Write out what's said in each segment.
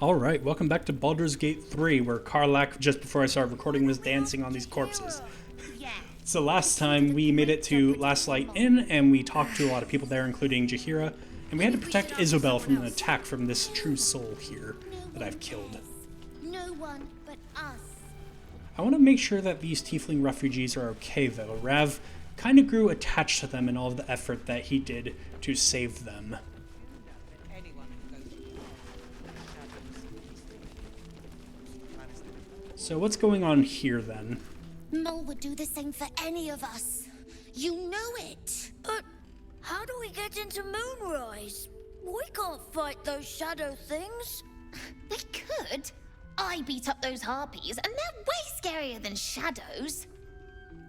Alright, welcome back to Baldur's Gate 3, where Karlach, just before I started recording, was dancing on these corpses. So last time, we made it to Last Light Inn, and we talked to a lot of people there, including Jaheira, and we had to protect Isobel from an attack from this true soul here that I've killed. No one but us. I want to make sure that these tiefling refugees are okay, though. Rav kind of grew attached to them in all of the effort that he did to save them. So what's going on here, then? Mole would do the same for any of us. You know it. But how do we get into Moonrise? We can't fight those shadow things. They could. I beat up those harpies, and they're way scarier than shadows.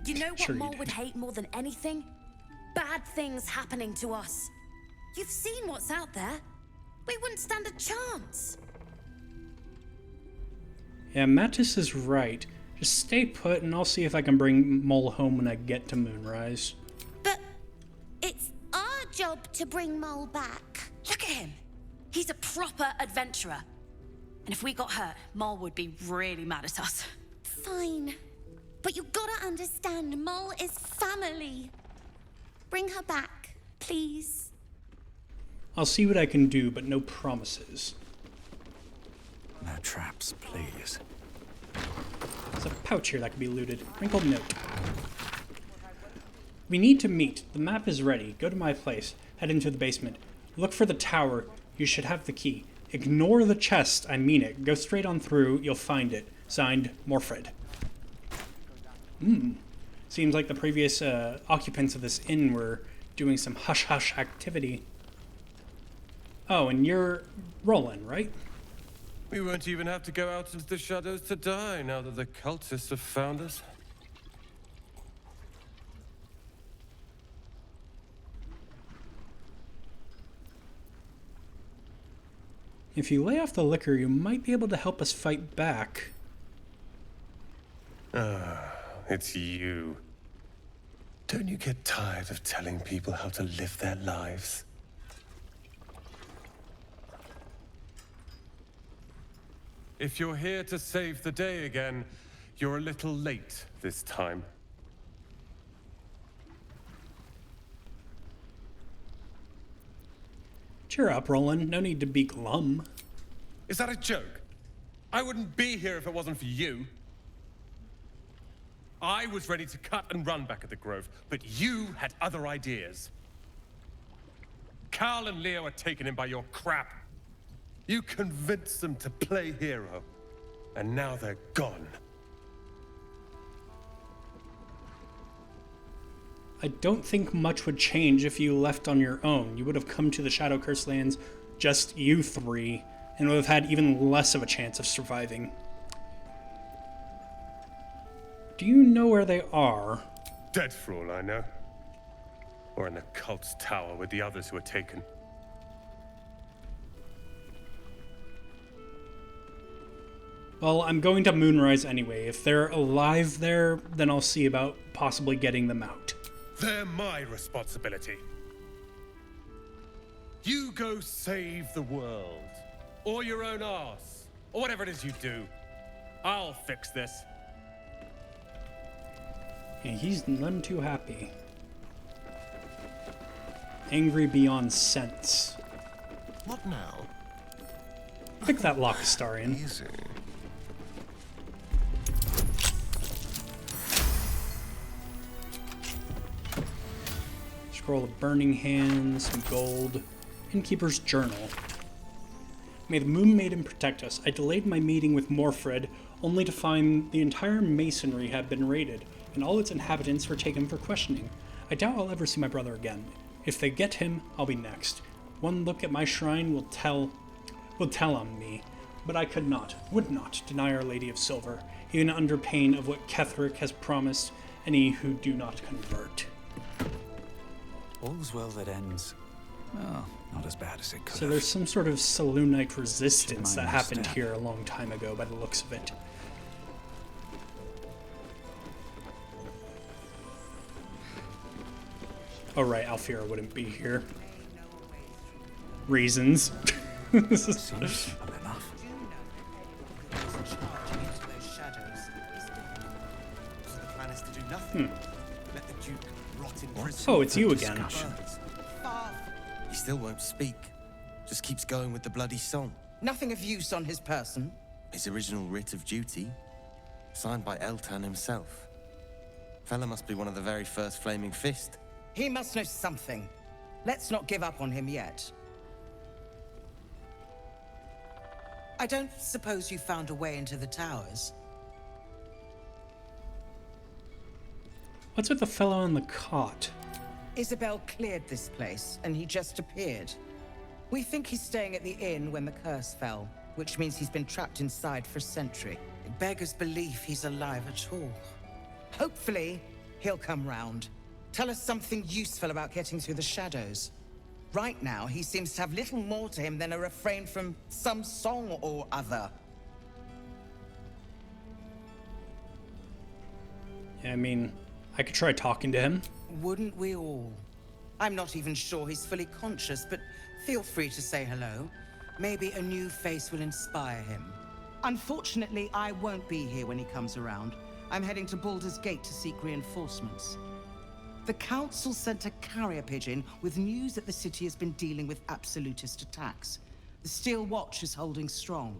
You know what Sure you Mole did. would hate more than anything? Bad things happening to us. You've seen what's out there. We wouldn't stand a chance. Yeah, Mattis is right. Just stay put, and I'll see if I can bring Mole home when I get to Moonrise. But it's our job to bring Mole back. Look at him. He's a proper adventurer. And if we got hurt, Mole would be really mad at us. Fine. But you gotta understand, Mole is family. Bring her back, please. I'll see what I can do, but no promises. No traps, please. There's a pouch here that can be looted. Wrinkled note. We need to meet. The map is ready. Go to my place. Head into the basement. Look for the tower. You should have the key. Ignore the chest. I mean it. Go straight on through. You'll find it. Signed, Morfred. Seems like the previous occupants of this inn were doing some hush-hush activity. Oh, and you're Roland, right? We won't even have to go out into the shadows to die now that the cultists have found us. If you lay off the liquor, you might be able to help us fight back. It's you. Don't you get tired of telling people how to live their lives? If you're here to save the day again, you're a little late this time. Cheer up, Roland. No need to be glum. Is that a joke? I wouldn't be here if it wasn't for you. I was ready to cut and run back at the Grove, but you had other ideas. Carl and Leo are taken in by your crap. You convinced them to play hero, and now they're gone. I don't think much would change if you left on your own. You would have come to the Shadow Curse lands, just you three, and would have had even less of a chance of surviving. Do you know where they are? Dead for all I know. Or in the cult's tower with the others who were taken. Well, I'm going to Moonrise anyway. If they're alive there, then I'll see about possibly getting them out. They're my responsibility. You go save the world. Or your own arse. Or whatever it is you do. I'll fix this. And he's none too happy. Angry beyond sense. What now? Pick that lock, Astarion. Easy. Scroll of Burning Hands, some gold, Innkeeper's Journal. May the Moon Maiden protect us. I delayed my meeting with Morfred, only to find the entire masonry had been raided, and all its inhabitants were taken for questioning. I doubt I'll ever see my brother again. If they get him, I'll be next. One look at my shrine will tell on me, but I would not deny Our Lady of Silver, even under pain of what Ketheric has promised any who do not convert. All's well that ends. Well, not as bad as it could So have. there's some sort of Selûnite resistance that Minor happened step. here a long time ago by the looks of it. Oh right, Alfira wouldn't be here. Reasons. Seems simple enough. Let the Duke rot in prison. Oh, it's you again. He still won't speak. Just keeps going with the bloody song. Nothing of use on his person. His original writ of duty, signed by Eltan himself. Fella must be one of the very first Flaming Fist. He must know something. Let's not give up on him yet. I don't suppose you found a way into the towers? What's with the fellow on the cot? Isabel cleared this place, and he just appeared. We think he's staying at the inn when the curse fell, which means he's been trapped inside for a century. It beggars belief he's alive at all. Hopefully, he'll come round. Tell us something useful about getting through the shadows. Right now, he seems to have little more to him than a refrain from some song or other. Yeah, I mean, I could try talking to him. Wouldn't we all? I'm not even sure he's fully conscious, but feel free to say hello. Maybe a new face will inspire him. Unfortunately, I won't be here when he comes around. I'm heading to Baldur's Gate to seek reinforcements. The Council sent a carrier pigeon with news that the city has been dealing with absolutist attacks. The Steel Watch is holding strong.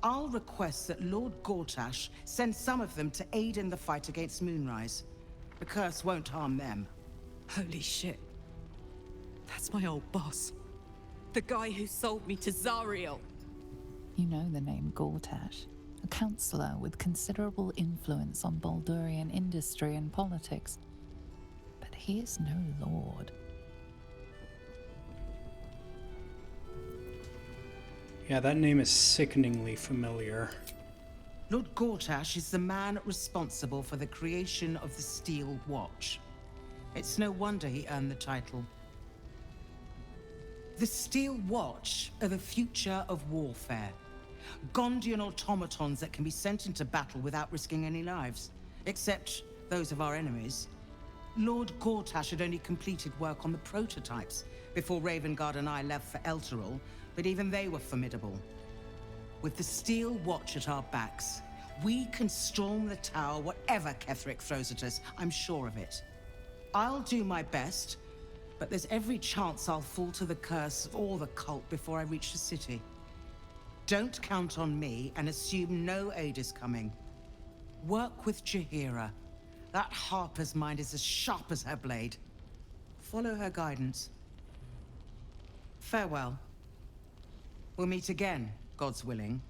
I'll request that Lord Gortash send some of them to aid in the fight against Moonrise. The curse won't harm them. Holy shit. That's my old boss. The guy who sold me to Zariel. You know the name Gortash, a counselor with considerable influence on Baldurian industry and politics. But he is no lord. Yeah, that name is sickeningly familiar. Lord Gortash is the man responsible for the creation of the Steel Watch. It's no wonder he earned the title. The Steel Watch are the future of warfare. Gondian automatons that can be sent into battle without risking any lives, except those of our enemies. Lord Gortash had only completed work on the prototypes before Ravengard and I left for Elturel, but even they were formidable. With the Steel Watch at our backs, we can storm the tower whatever Ketheric throws at us, I'm sure of it. I'll do my best, but there's every chance I'll fall to the curse or the cult before I reach the city. Don't count on me and assume no aid is coming. Work with Jaheira. That Harper's mind is as sharp as her blade. Follow her guidance. Farewell. We'll meet again, God's willing.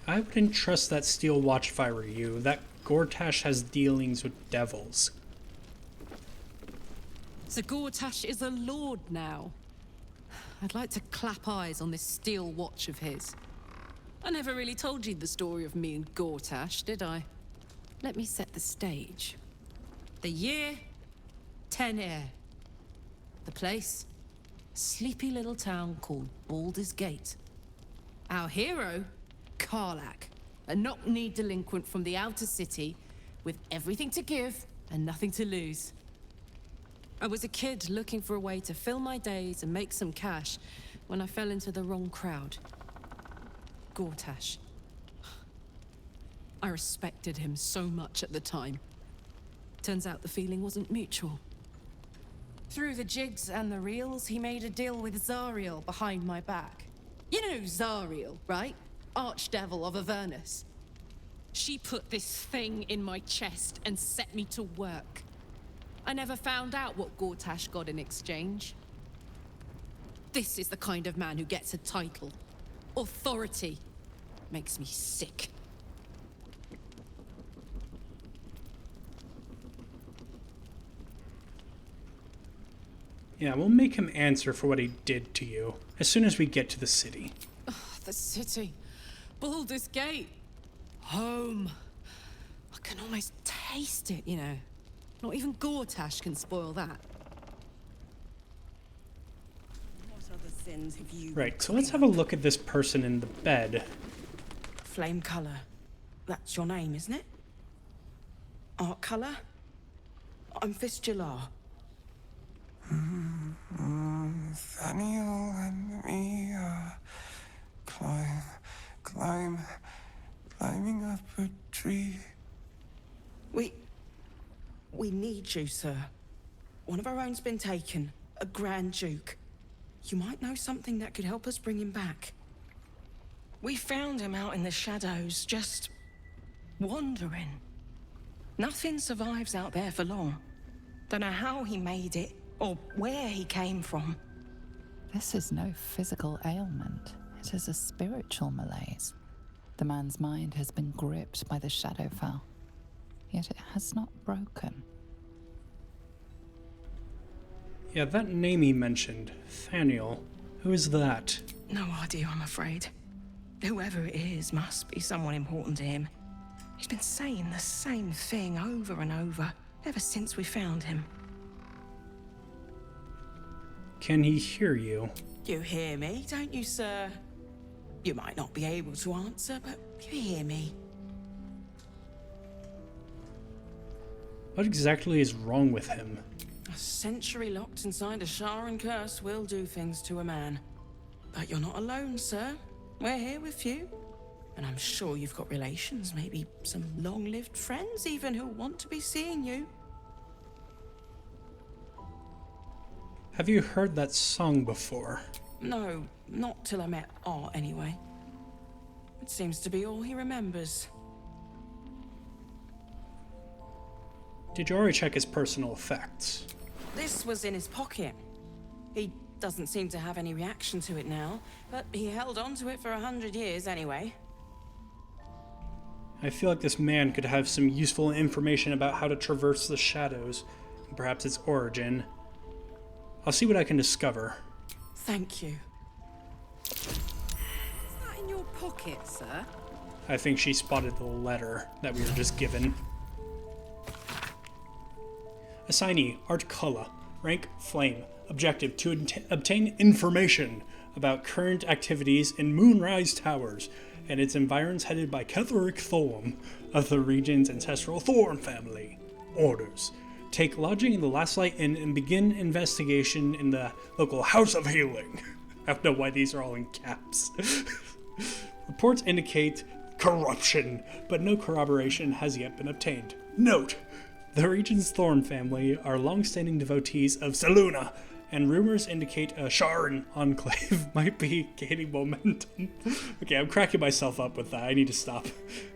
I wouldn't trust that Steel Watch if I were you. That Gortash has dealings with devils. So Gortash is a lord now. I'd like to clap eyes on this Steel Watch of his. I never really told you the story of me and Gortash, did I? Let me set the stage. The year, 10 Air. The place, sleepy little town called Baldur's Gate. Our hero, Karlach, a knock-knee delinquent from the outer city with everything to give and nothing to lose. I was a kid looking for a way to fill my days and make some cash when I fell into the wrong crowd. Gortash. I respected him so much at the time. Turns out the feeling wasn't mutual. Through the jigs and the reels, he made a deal with Zariel behind my back. You know Zariel, right? Archdevil of Avernus. She put this thing in my chest and set me to work. I never found out what Gortash got in exchange. This is the kind of man who gets a title. Authority. Makes me sick. Yeah, we'll make him answer for what he did to you as soon as we get to the city. The city. Baldur's Gate. Home. I can almost taste it, you know. Not even Gortash can spoil that. What other sins have you... Right, so let's have a look at this person in the bed. Flame color. That's your name, isn't it? Art color? I'm Fistular. Nathaniel and me are climbing up a tree. you, sir. One of our own's been taken, a Grand Duke. You might know something that could help us bring him back. We found him out in the shadows, just wandering. Nothing survives out there for long. Don't know how he made it, or where he came from. This is no physical ailment. It is a spiritual malaise. The man's mind has been gripped by the Shadowfell, yet it has not broken. Yeah, that name he mentioned, Thaniel. Who is that? No idea, I'm afraid. Whoever it is must be someone important to him. He's been saying the same thing over and over, ever since we found him. Can he hear you? You hear me, don't you, sir? You might not be able to answer, but you hear me. What exactly is wrong with him? A century locked inside a Sharan curse will do things to a man. But you're not alone, sir. We're here with you. And I'm sure you've got relations, maybe some long-lived friends even who want to be seeing you. Have you heard that song before? No, not till I met Art anyway. It seems to be all he remembers. Did you already check his personal effects? This was in his pocket. He doesn't seem to have any reaction to it now, but he held on to it for 100 years anyway. I feel like this man could have some useful information about how to traverse the shadows, and perhaps its origin. I'll see what I can discover. Thank you. Is that in your pocket, sir? I think she spotted the letter that we were just given. Assignee, Art Culla. Rank, Flame. Objective, to obtain information about current activities in Moonrise Towers and its environs headed by Ketheric Thorm of the region's ancestral Thorm family. Orders. Take lodging in the Last Light Inn and begin investigation in the local House of Healing. I don't know why these are all in caps. Reports indicate corruption, but no corroboration has yet been obtained. Note, the region's Thorn family are long-standing devotees of Selûne, and rumors indicate a Sharan enclave might be gaining momentum. Okay, I'm cracking myself up with that. I need to stop.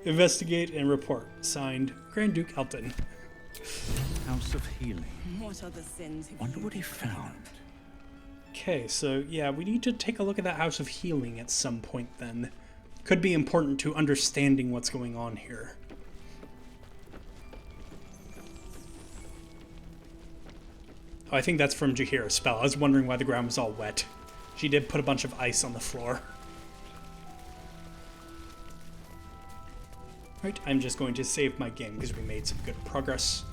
Investigate and report. Signed, Grand Duke Elton. House of Healing. What other sins have Wonder what he found. Okay, so yeah, we need to take a look at that House of Healing at some point then. Could be important to understanding what's going on here. Oh, I think that's from Jaheira's spell. I was wondering why the ground was all wet. She did put a bunch of ice on the floor. Right, I'm just going to save my game because we made some good progress.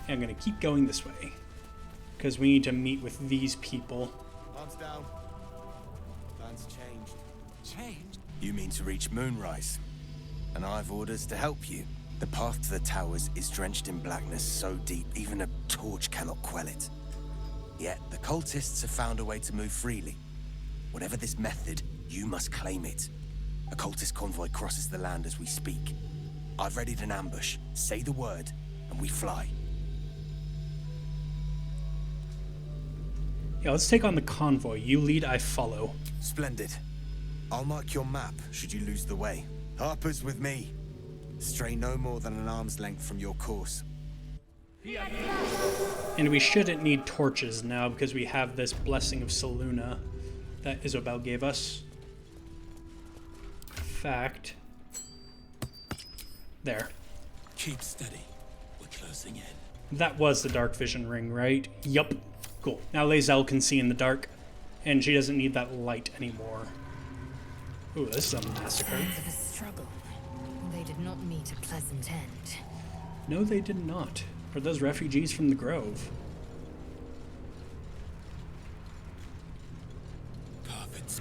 And I'm going to keep going this way. Because we need to meet with these people. Arms down. Plans changed. Changed? You mean to reach Moonrise? And I've orders to help you. The path to the towers is drenched in blackness so deep even a torch cannot quell it. Yet the cultists have found a way to move freely. Whatever this method, you must claim it. A cultist convoy crosses the land as we speak. I've readied an ambush. Say the word, and we fly. Yeah, let's take on the convoy. You lead, I follow. Splendid. I'll mark your map should you lose the way. Harper's with me. Stray no more than an arm's length from your course. And we shouldn't need torches now because we have this blessing of Selûne that Isobel gave us. Fact. There. Keep steady. We're closing in. That was the dark vision ring, right? Yup. Cool. Now Lae'zel can see in the dark, and she doesn't need that light anymore. Ooh, this is a massacre. Signs of a struggle. They did not meet a pleasant end. No, they did not. Are those refugees from the Grove? Carpets.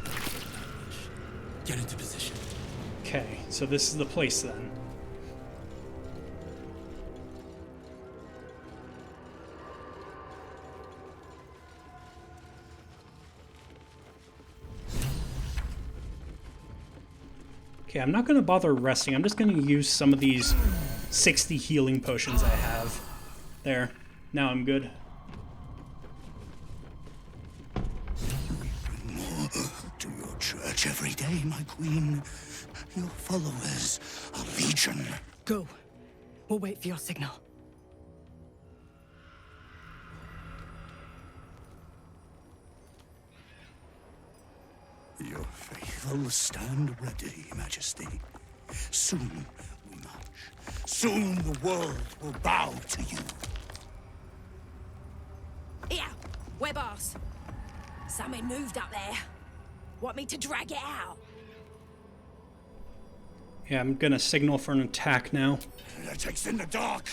Get into position. Okay, so this is the place then. Okay, I'm not going to bother resting. I'm just going to use some of these 60 healing potions I have. There. Now I'm good. More to your church every day, my queen. Your followers are legion. Go. We'll wait for your signal. Your faithful stand ready, Majesty. Soon we march. Soon the world will bow to you. Here, we're boss. Something moved up there. Want me to drag it out? Yeah, I'm gonna signal for an attack now. That takes in the dark.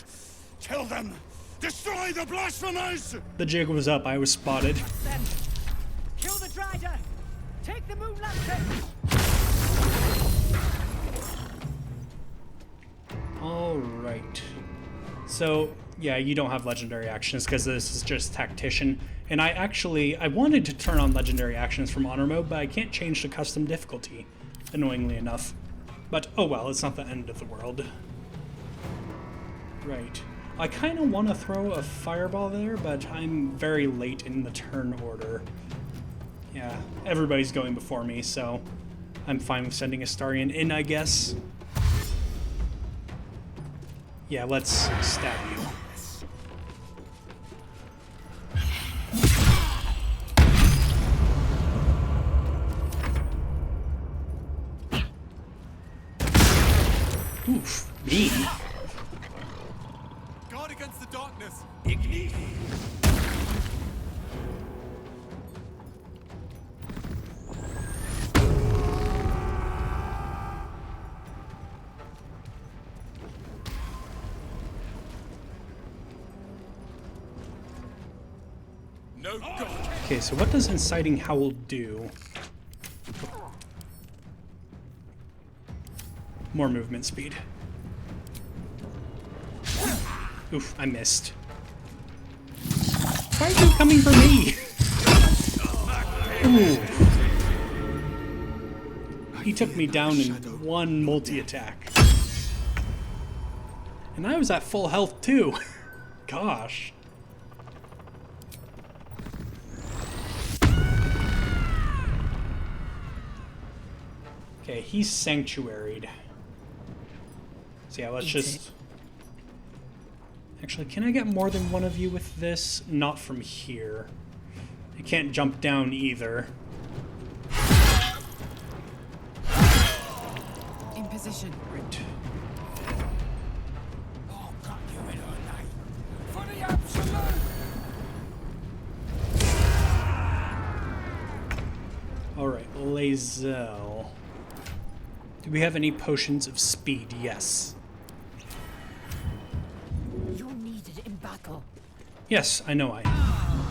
Kill them. Destroy the blasphemers. The jig was up. I was spotted. Then, kill the Drider. Take the Moonlantern. All right. So, yeah, you don't have legendary actions because this is just Tactician. And I wanted to turn on legendary actions from honor mode, but I can't change the custom difficulty, annoyingly enough. But, oh well, it's not the end of the world. Right. I kind of want to throw a fireball there, but I'm very late in the turn order. Yeah, everybody's going before me, so I'm fine with sending Astarion in, I guess. Yeah, let's stab you. Oof, me. Guard against the darkness. Ignite. No god. Okay, so what does Inciting Howl do? More movement speed. Oof, I missed. Why are you coming for me? Ooh. He took me down in one multi-attack. And I was at full health too. Gosh. Okay, he's sanctuaried. So yeah, let's just... Actually, can I get more than one of you with this? Not from here. I can't jump down either. In position. Right. I'll cut you in her name. For the absolute. Alright, Lae'zel. Do we have any potions of speed? Yes. You're needed in battle. Yes, I know I am.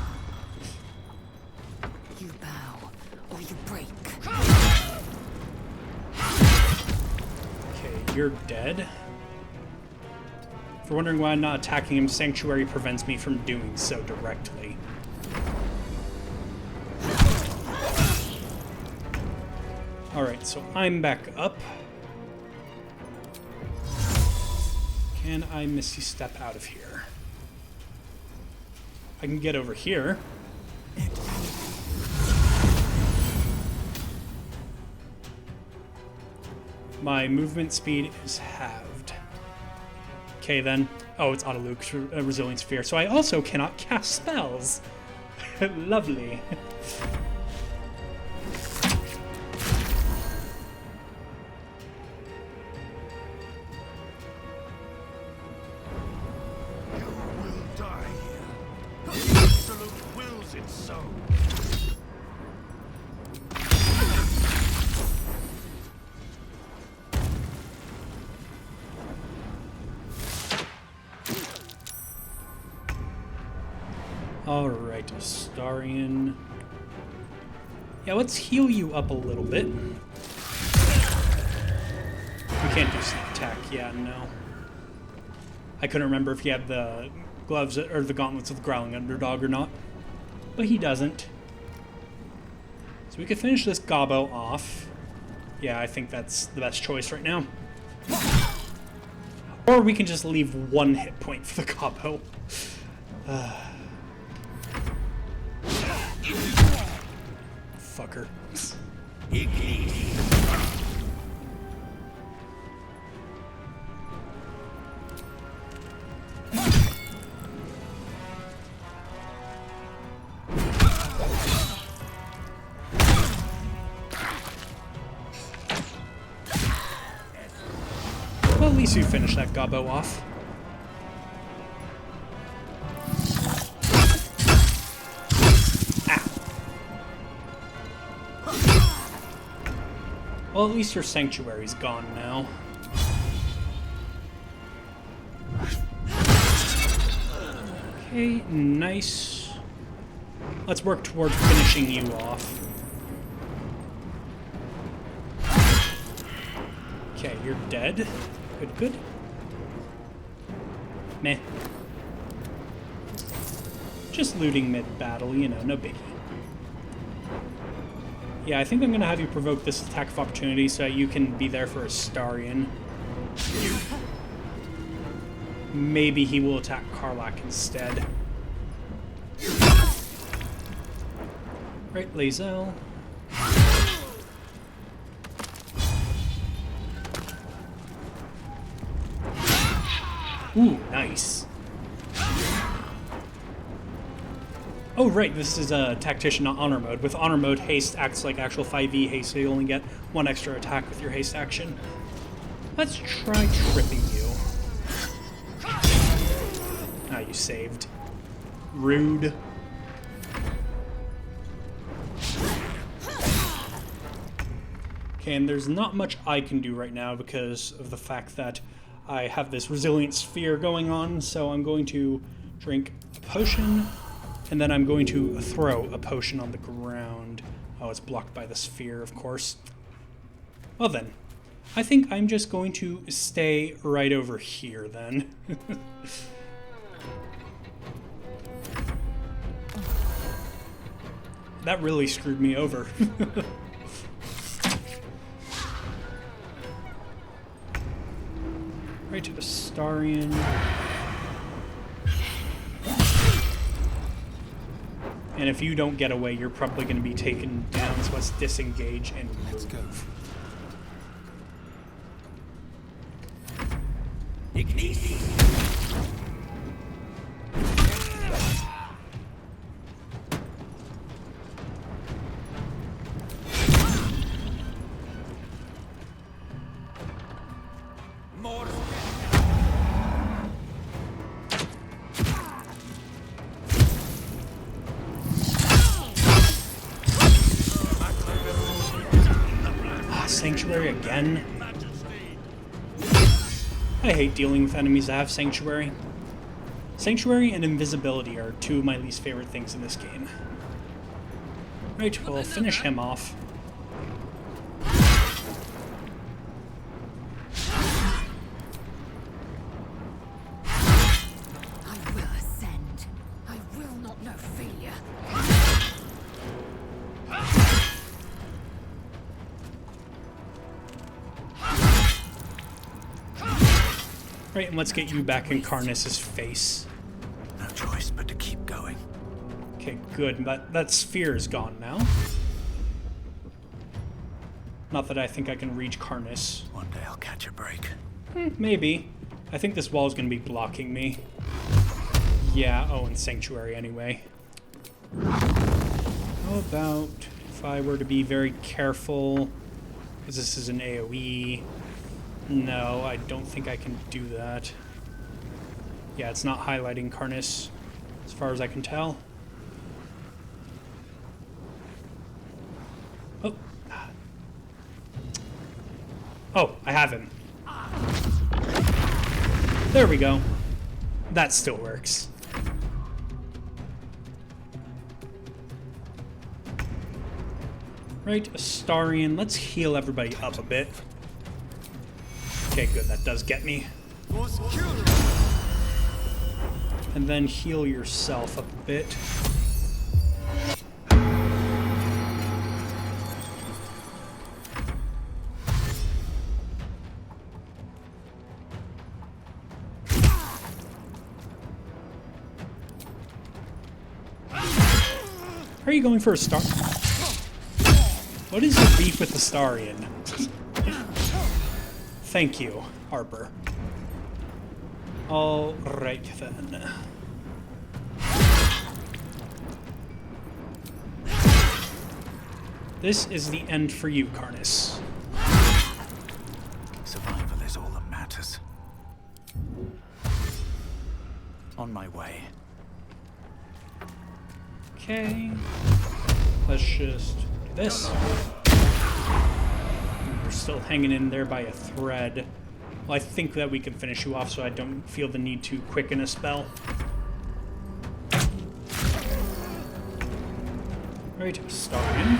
You bow, or you break. Okay, you're dead. For wondering why I'm not attacking him, Sanctuary prevents me from doing so directly. Alright, so I'm back up. Can I Misty Step out of here? I can get over here. My movement speed is halved. Okay then. Oh, it's Auto-Luke's Resilience Sphere, so I also cannot cast spells. Lovely. Alright, Astarion. Yeah, let's heal you up a little bit. We can't do sneak attack, yeah, no. I couldn't remember if he had the gloves or the gauntlets of the Growling Underdog or not. But he doesn't. So we could finish this Gobbo off. Yeah, I think that's the best choice right now. Or we can just leave one hit point for the Gobbo. Fucker. Well, at least you finished that gobbo off. Well, at least your sanctuary's gone now. Okay, nice. Let's work towards finishing you off. Okay, you're dead. Good, good. Meh. Just looting mid-battle, you know, no biggie. Yeah, I think I'm going to have you provoke this attack of opportunity so you can be there for Astarion. Maybe he will attack Karlach instead. Right, Lae'zel. Ooh, nice. Oh, right, this is a Tactician, not Honor Mode. With Honor Mode, haste acts like actual 5e haste, so you only get one extra attack with your haste action. Let's try tripping you. Ah, you saved. Rude. Okay, and there's not much I can do right now because of the fact that I have this Resilient Sphere going on, so I'm going to drink a potion, and then I'm going to throw a potion on the ground. Oh, it's blocked by the sphere, of course. Well then, I think I'm just going to stay right over here then. That really screwed me over. Right to Astarion. And if you don't get away, you're probably going to be taken down, so let's disengage and let's go. Sanctuary again? I hate dealing with enemies that have Sanctuary. Sanctuary and Invisibility are two of my least favorite things in this game. Right, we'll finish him off. I will ascend. I will not know failure. Right, and let's get you back in Karnas's face. No choice but to keep going. Okay, good. That sphere is gone now. Not that I think I can reach Karnas. One day I'll catch a break. Maybe. I think this wall is going to be blocking me. Yeah, oh, and Sanctuary anyway. How about if I were to be very careful, because this is an AoE. No, I don't think I can do that. Yeah, it's not highlighting Karnas, as far as I can tell. Oh. Oh, I have him. There we go. That still works. Right, Astarion. Let's heal everybody up a bit. Okay, good. That does get me. And then heal yourself up a bit. Are you going for a star? What is your beef with the Starian? Thank you, Harper. Alright then. This is the end for you, Karnas. Survival is all that matters. On my way. Okay. Let's just do this. We're still hanging in there by a thread. Well, I think that we can finish you off so I don't feel the need to quicken a spell. Alright, Starian.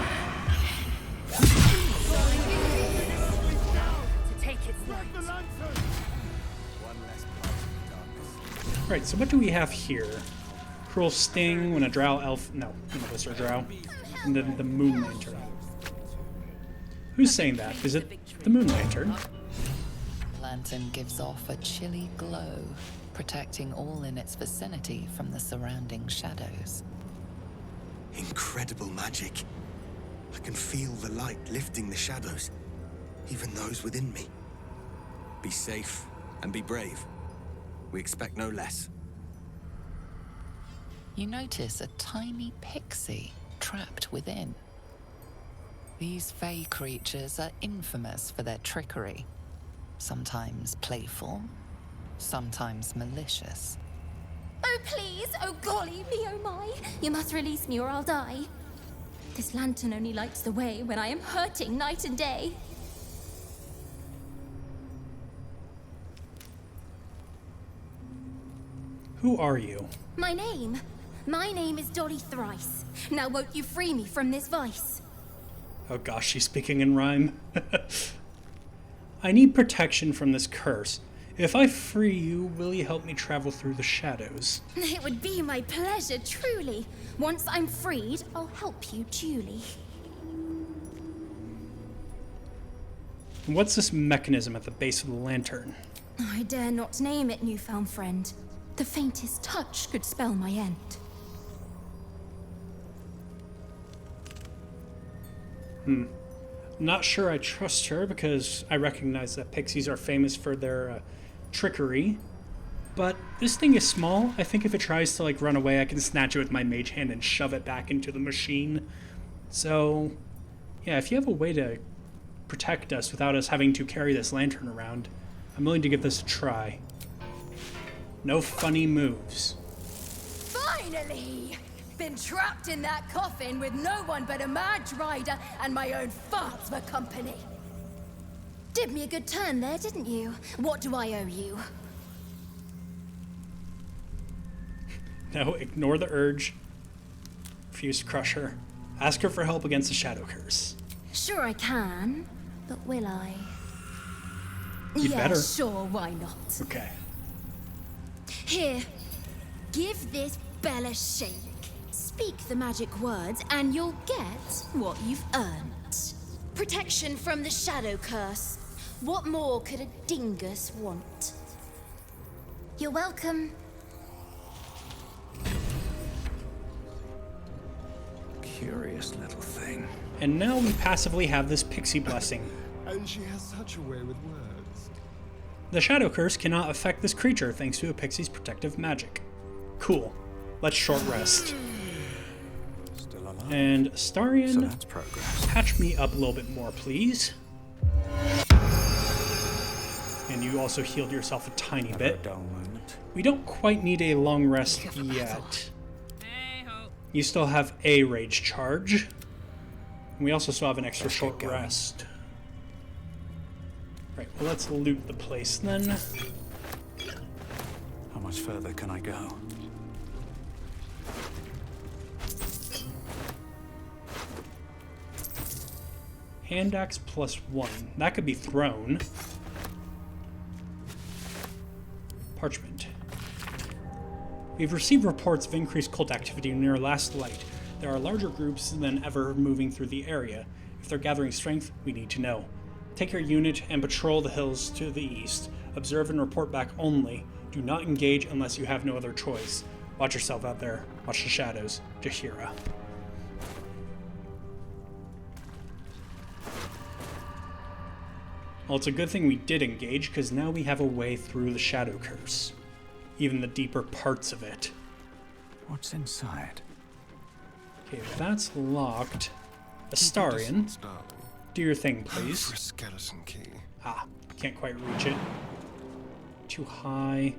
Right, so what do we have here? Cruel Sting, when a Drow Elf... No, this are Drow. And then the Moonlantern. Who's saying that? Is it the Moonlantern? Lantern gives off a chilly glow, protecting all in its vicinity from the surrounding shadows. Incredible magic. I can feel the light lifting the shadows, even those within me. Be safe and be brave. We expect no less. You notice a tiny pixie trapped within. These fey creatures are infamous for their trickery. Sometimes playful, sometimes malicious. Oh, please! Oh, golly me, oh my! You must release me or I'll die. This lantern only lights the way when I am hurting night and day. Who are you? My name is Dolly Thrice. Now won't you free me from this vice? Oh gosh, she's speaking in rhyme. I need protection from this curse. If I free you, will you help me travel through the shadows? It would be my pleasure, truly. Once I'm freed, I'll help you duly. What's this mechanism at the base of the lantern? I dare not name it, newfound friend. The faintest touch could spell my end. Not sure I trust her because I recognize that pixies are famous for their trickery. But this thing is small. I think if it tries to like run away, I can snatch it with my mage hand and shove it back into the machine. So, yeah, if you have a way to protect us without us having to carry this lantern around, I'm willing to give this a try. No funny moves. Finally! Been trapped in that coffin with no one but a mad rider and my own farts for company. Did me a good turn there, didn't you? What do I owe you? No, ignore the urge. Refuse to crush her. Ask her for help against the shadow curse. Sure I can, but will I? You'd yeah, better. Sure, why not? Okay. Here, give this bell a shake. Speak the magic words and you'll get what you've earned. Protection from the shadow curse. What more could a dingus want? You're welcome. Curious little thing. And now we passively have this pixie blessing. And she has such a way with words. The shadow curse cannot affect this creature thanks to a pixie's protective magic. Cool. Let's short rest. Still alive. And Starian, So that's progress. patch me up a little bit more, please. And you also healed yourself a tiny Never bit. a dull moment. We don't quite need a long rest yet. You still have a rage charge. And we also still have an extra short rest. Right, well, let's loot the place then. How much further can I go? Hand axe +1. That could be thrown. Parchment. We've received reports of increased cult activity near last light. There are larger groups than ever moving through the area. If they're gathering strength, we need to know. Take your unit and patrol the hills to the east. Observe and report back only. Do not engage unless you have no other choice. Watch yourself out there. Watch the shadows. Jahira. Well, it's a good thing we did engage, because now we have a way through the Shadow Curse. Even the deeper parts of it. What's inside? Okay, if that's locked. Astarion, do your thing, please. For a skeleton key. Ah, can't quite reach it. Too high.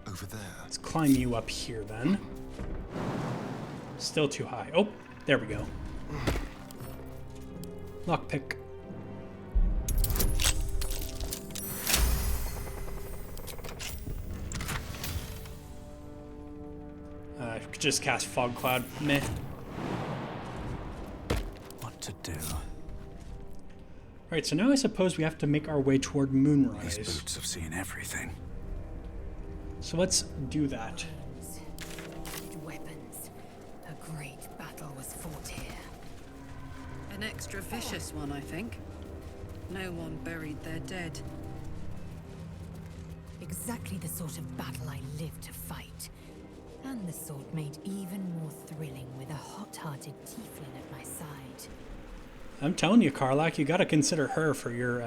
Over there. Let's climb you up here, then. Still too high. Oh, there we go. Lockpick. I could just cast Fog Cloud. Meh. What to do? Alright, so now I suppose we have to make our way toward Moonrise. These boots have seen everything. So let's do that. Weapons. A great battle was fought here. An extra vicious one, I think. No one buried their dead. Exactly the sort of battle I live to fight. And the sort made even more thrilling with a hot-hearted tiefling at my side. I'm telling you, Karlach, you gotta consider her for your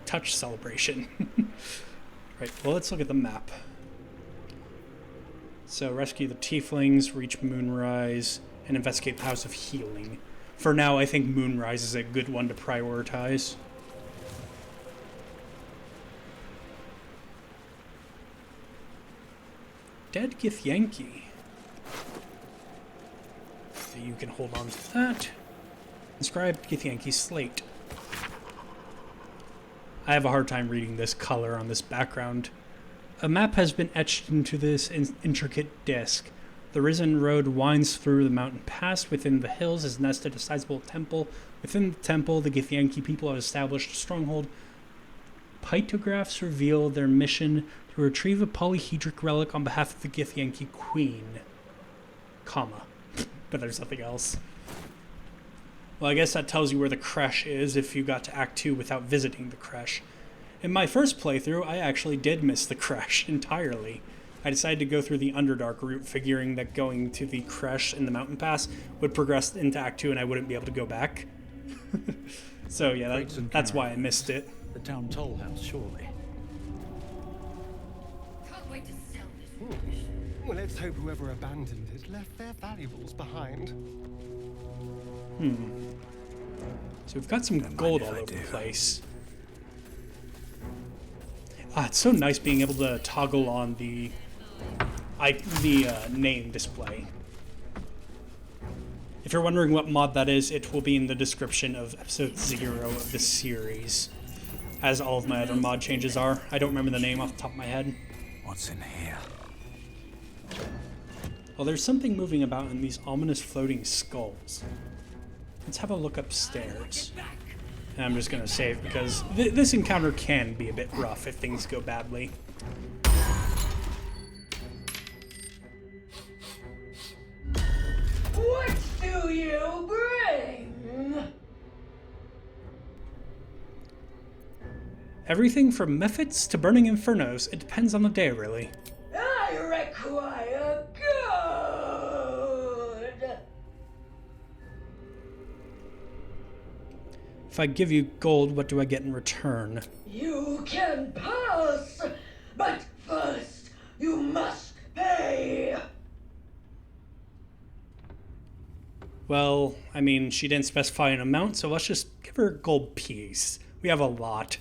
touch celebration. Right, well, let's look at the map. So, rescue the tieflings, reach Moonrise, and investigate the House of Healing. For now, I think Moonrise is a good one to prioritize. Dead Githyanki. So you can hold on to that. Inscribed Githyanki's slate. I have a hard time reading this color on this background. A map has been etched into this intricate disc. The risen road winds through the mountain pass. Within the hills is nested a sizable temple. Within the temple, the Githyanki people have established a stronghold. Pictographs reveal their mission to retrieve a polyhedric relic on behalf of the Githyanki queen. Comma. But there's nothing else. Well, I guess that tells you where the creche is if you got to Act 2 without visiting the creche. In my first playthrough, I actually did miss the creche entirely. I decided to go through the Underdark route, figuring that going to the creche in the mountain pass would progress into Act 2 and I wouldn't be able to go back. So yeah, that's why I missed it. The town toll house, surely. Can't wait to sell this. Well, let's hope whoever abandoned it left their valuables behind. So we've got some gold all over the place. Ah, it's so nice being able to toggle on the name display. If you're wondering what mod that is, it will be in the description of episode 0 of this series, as all of my other mod changes are. I don't remember the name off the top of my head. What's in here? Well, there's something moving about in these ominous floating skulls. Let's have a look upstairs. And I'm just going to save because this encounter can be a bit rough if things go badly. What do you bring? Everything from methods to burning infernos. It depends on the day, really. I require good. If I give you gold, what do I get in return? You can pass, but first you must pay. Well, I mean, she didn't specify an amount, so let's just give her a gold piece. We have a lot.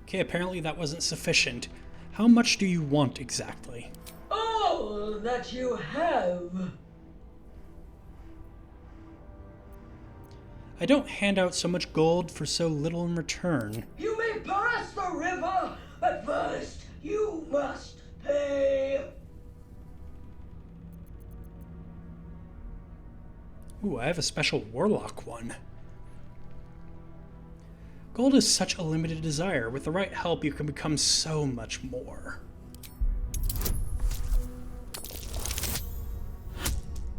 Okay, apparently that wasn't sufficient. How much do you want exactly? All that you have. I don't hand out so much gold for so little in return. You may pass the river, but first you must pay. Ooh, I have a special warlock one. Gold is such a limited desire. With the right help, you can become so much more.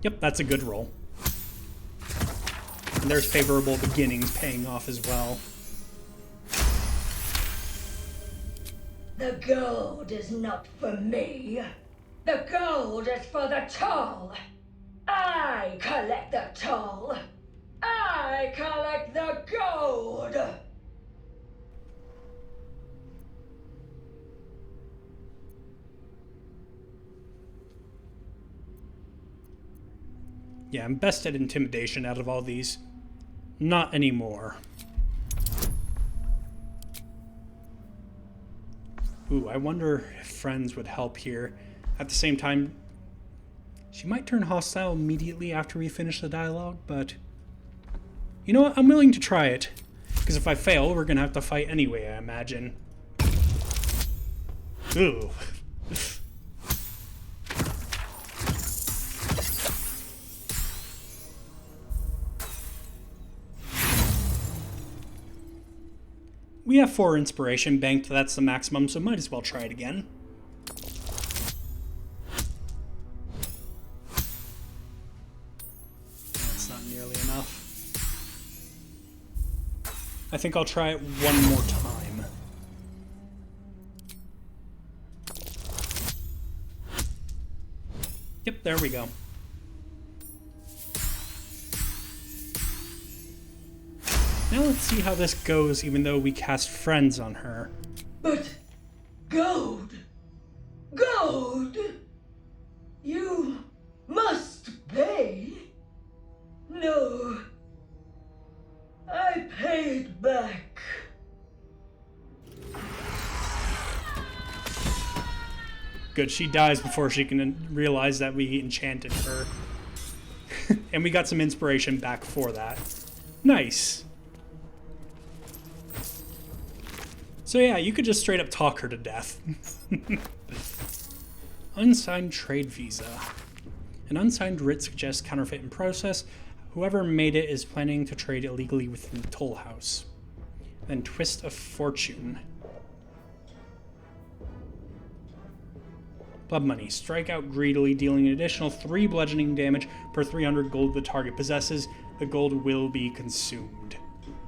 Yep, that's a good roll. And there's favorable beginnings paying off as well. The gold is not for me. The gold is for the toll. I collect the toll. I collect the gold. Yeah, I'm best at intimidation out of all these. Not anymore. Ooh, I wonder if friends would help here. At the same time, she might turn hostile immediately after we finish the dialogue, but... You know what? I'm willing to try it. Because if I fail, we're gonna have to fight anyway, I imagine. Ooh. We have 4 inspiration banked, that's the maximum, so might as well try it again. That's not nearly enough. I think I'll try it one more time. Yep, there we go. Now let's see how this goes, even though we cast friends on her. But gold! Gold! You must pay. No. I pay it back. Good, she dies before she can realize that we enchanted her. And we got some inspiration back for that. Nice. So yeah, you could just straight up talk her to death. Unsigned trade visa. An unsigned writ suggests counterfeit in process. Whoever made it is planning to trade illegally within the toll house. Then twist of fortune. Blood money. Strike out greedily, dealing an additional 3 bludgeoning damage per 300 gold the target possesses. The gold will be consumed.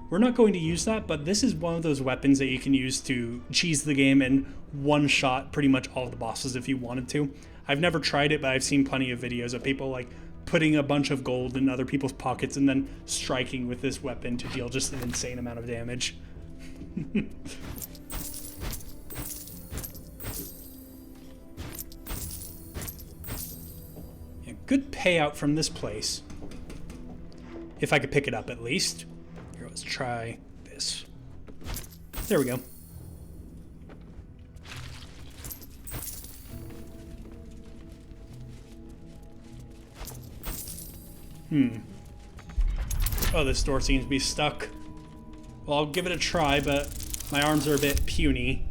We're not going to use that, but this is one of those weapons that you can use to cheese the game and one-shot pretty much all of the bosses if you wanted to. I've never tried it, but I've seen plenty of videos of people like putting a bunch of gold in other people's pockets and then striking with this weapon to deal just an insane amount of damage. Yeah, good payout from this place. If I could pick it up at least. Here, let's try this. There we go. Oh, this door seems to be stuck. Well, I'll give it a try, but my arms are a bit puny.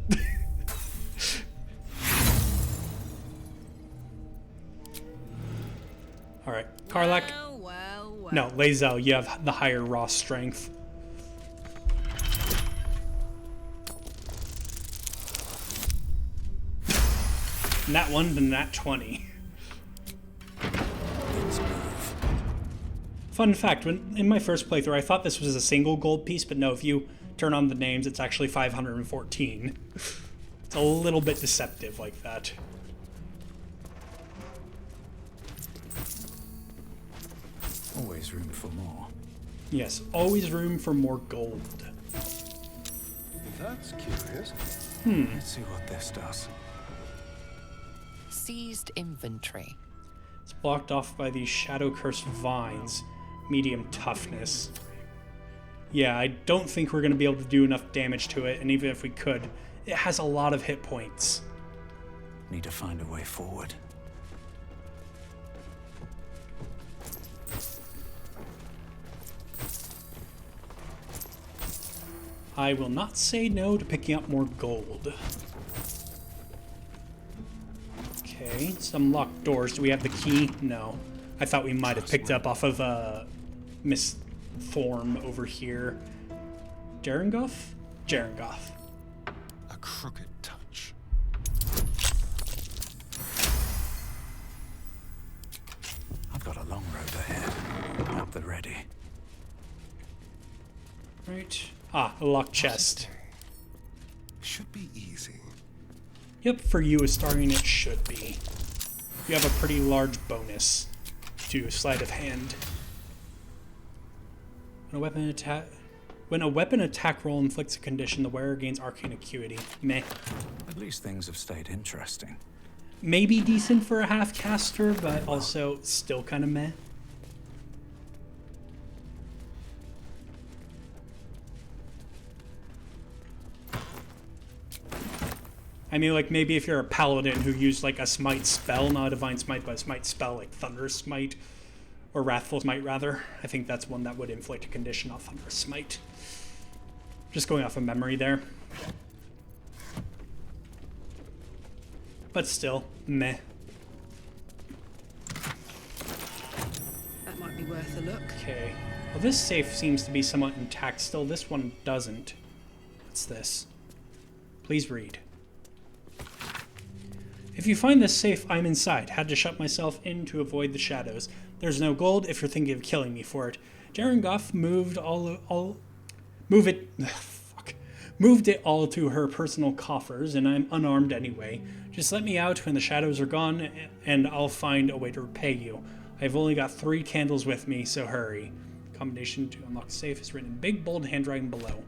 Alright, Karlak. Well. No, Lae'zel, you have the higher raw strength. Nat 1 to nat 20. Fun fact, in my first playthrough, I thought this was a single gold piece, but no, if you turn on the names, it's actually 514. It's a little bit deceptive like that. Always room for more. Yes, always room for more gold. That's curious. Let's see what this does. Seized inventory. It's blocked off by these shadow-cursed vines. Medium toughness. Yeah, I don't think we're going to be able to do enough damage to it, and even if we could, it has a lot of hit points. Need to find a way forward. I will not say no to picking up more gold. Okay, some locked doors. Do we have the key? No. I thought we might have picked up off of Miss Thorm over here. Jarengoth? Jarengoth. A crooked touch. I've got a long road ahead. At the ready. Right. Ah, a locked chest. Should be easy. Yep, for you as starting it should be. You have a pretty large bonus to sleight of hand. When a weapon attack roll inflicts a condition, the wearer gains arcane acuity. Meh. At least things have stayed interesting. Maybe decent for a half caster, but also still kind of meh. I mean, like, maybe if you're a paladin who used, like, a smite spell, not a divine smite, but a smite spell, like Thunder Smite, or Wrathful Smite, rather. I think that's one that would inflict a condition off Thunder Smite. Just going off of memory there. But still, meh. That might be worth a look. Okay. Well, this safe seems to be somewhat intact still. This one doesn't. What's this? Please read. If you find this safe, I'm inside. Had to shut myself in to avoid the shadows. There's no gold if you're thinking of killing me for it. Jarengoff moved it all to her personal coffers, and I'm unarmed anyway. Just let me out when the shadows are gone, and I'll find a way to repay you. I've only got 3 candles with me, so hurry. Combination to unlock the safe is written in big, bold handwriting below.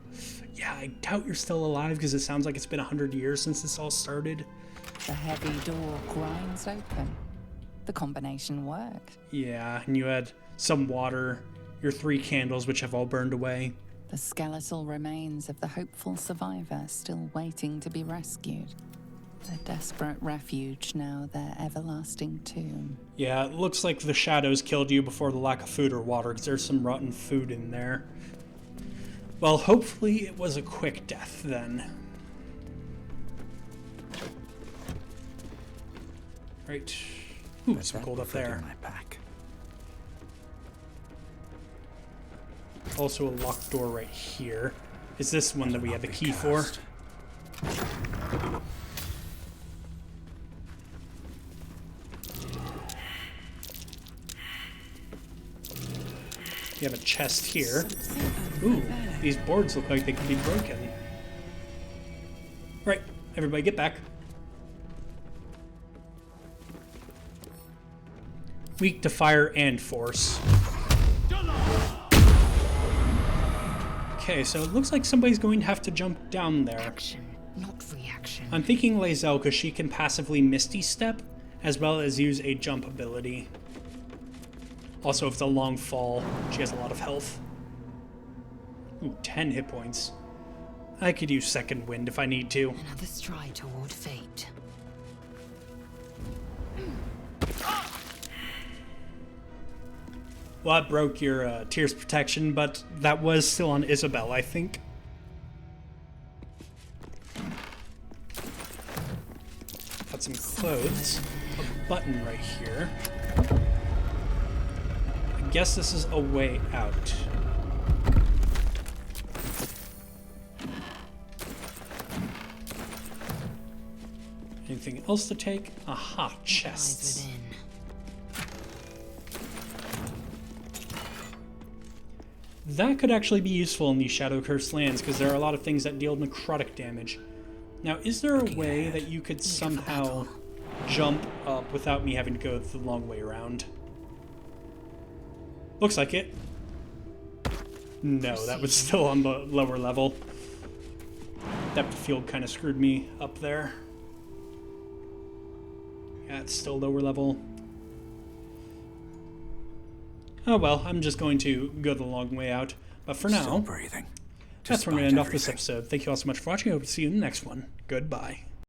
Yeah, I doubt you're still alive, because it sounds like it's been 100 years since this all started. The heavy door grinds open. The combination worked. Yeah, and you had some water, your 3 candles, which have all burned away. The skeletal remains of the hopeful survivor still waiting to be rescued. Their desperate refuge now their everlasting tomb. Yeah, it looks like the shadows killed you before the lack of food or water, because there's some rotten food in there. Well, hopefully it was a quick death then. Right. Ooh, some gold up there. Also a locked door right here. Is this one that we have a key for? You have a chest here. Ooh, these boards look like they could be broken. Right, everybody get back. Weak to fire and force. Okay, so it looks like somebody's going to have to jump down there. Action, not reaction. I'm thinking Lae'zel, because she can passively Misty Step, as well as use a jump ability. Also, if it's a long fall, she has a lot of health. Ooh, 10 hit points. I could use Second Wind if I need to. Another stride toward fate. Well, that broke your Tears protection, but that was still on Isabel, I think. Got some clothes. A button right here. I guess this is a way out. Anything else to take? Aha, chests. That could actually be useful in these Shadow Cursed lands, because there are a lot of things that deal necrotic damage. Now, is there a way that you could somehow jump up without me having to go the long way around? Looks like it. No, that was still on the lower level. Depth of field kind of screwed me up there. Yeah, it's still lower level. Oh well, I'm just going to go the long way out. But for now, that's where I'm going to end off this episode. Thank you all so much for watching. I hope to see you in the next one. Goodbye.